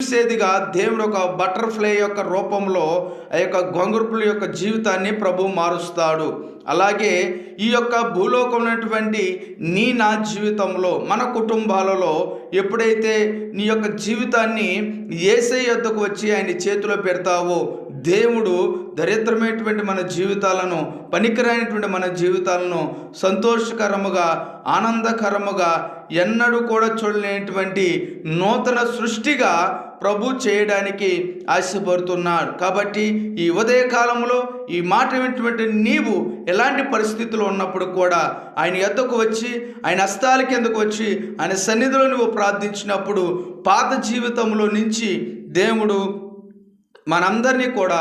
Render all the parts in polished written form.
చూసేదిగా దేవుడు ఒక బటర్ఫ్లై యొక్క రూపంలో ఆ యొక్క గొంగర్పుల యొక్క జీవితాన్ని ప్రభు మారుస్తాడు. అలాగే ఈ యొక్క భూలోకమైనటువంటి నా జీవితంలో, మన కుటుంబాలలో ఎప్పుడైతే నీ యొక్క జీవితాన్ని యేసయ్య యొద్దకు వచ్చి ఆయన చేతిలో పెడతావో, దేవుడు దరిద్రమైనటువంటి మన జీవితాలను, పనికిరానటువంటి మన జీవితాలను సంతోషకరముగా, ఆనందకరముగా, ఎన్నడూ కూడా చూడలేనటువంటి నూతన సృష్టిగా ప్రభు చేయడానికి ఆశపడుతున్నాడు. కాబట్టి ఈ ఉదయకాలంలో ఈ మాట వింటున్నటువంటి నీవు ఎలాంటి పరిస్థితుల్లో ఉన్నప్పుడు కూడా ఆయన యొద్దకు వచ్చి, ఆయన హస్తాల కిందకు వచ్చి, ఆయన సన్నిధిలో నువ్వు ప్రార్థించినప్పుడు పాత జీవితంలో నుంచి దేవుడు మనందరినీ కూడా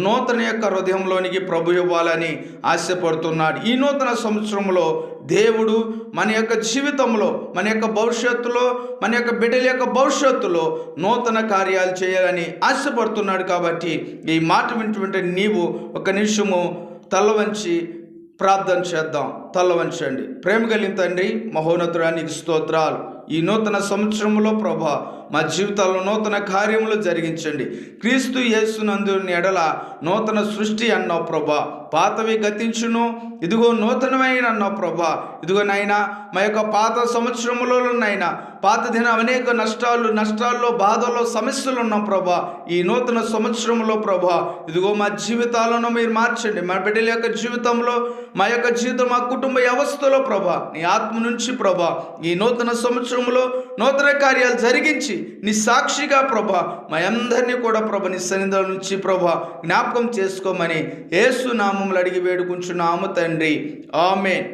నూతన యొక్క హృదయంలోనికి ప్రభు ఇవ్వాలని ఆశపడుతున్నాడు. ఈ నూతన సంవత్సరంలో దేవుడు మన యొక్క జీవితంలో, మన యొక్క భవిష్యత్తులో, మన యొక్క బిడ్డల యొక్క భవిష్యత్తులో నూతన కార్యాలు చేయాలని ఆశపడుతున్నాడు. కాబట్టి ఈ మాట వింటుంటే నీవు ఒక నిమిషము తల వంచి ప్రార్థన చేద్దాం. తల వంచండి. ప్రేమ కలిగిన తండ్రి, మహోన్నతుడానికి స్తోత్రాలు. ఈ నూతన సంవత్సరంలో ప్రభా మా జీవితాల్లో నూతన కార్యములు జరిగించండి. క్రీస్తు యేసునందు ఎడల నూతన సృష్టి అన్నావు ప్రభా. పాతవి గతించును, ఇదిగో నూతనమైన అన్నావు ప్రభా. ఇదిగో నాయనా, మా యొక్క పాత సంవత్సరములో నాయనా, పాత దిన అనేక నష్టాల్లో, బాధల్లో, సమస్యలు ఉన్నాం ప్రభా. ఈ నూతన సంవత్సరంలో ప్రభా, ఇదిగో మా జీవితాలను మీరు మార్చండి. మా బిడ్డల యొక్క జీవితంలో, మా యొక్క జీవితం, మా కుటుంబ వ్యవస్థలో ప్రభా, నీ ఆత్మ నుంచి ప్రభా ఈ నూతన సంవత్సరంలో నూతన కార్యాలు జరిగించి నీ సాక్షిగా ప్రభా మా అందరినీ కూడా ప్రభా నీ సన్నిధిలో నుంచి ప్రభా జ్ఞాపకం చేసుకోమని యేసు నామములో అడిగి వేడుకుంటున్నాము తండ్రి. ఆమేన్.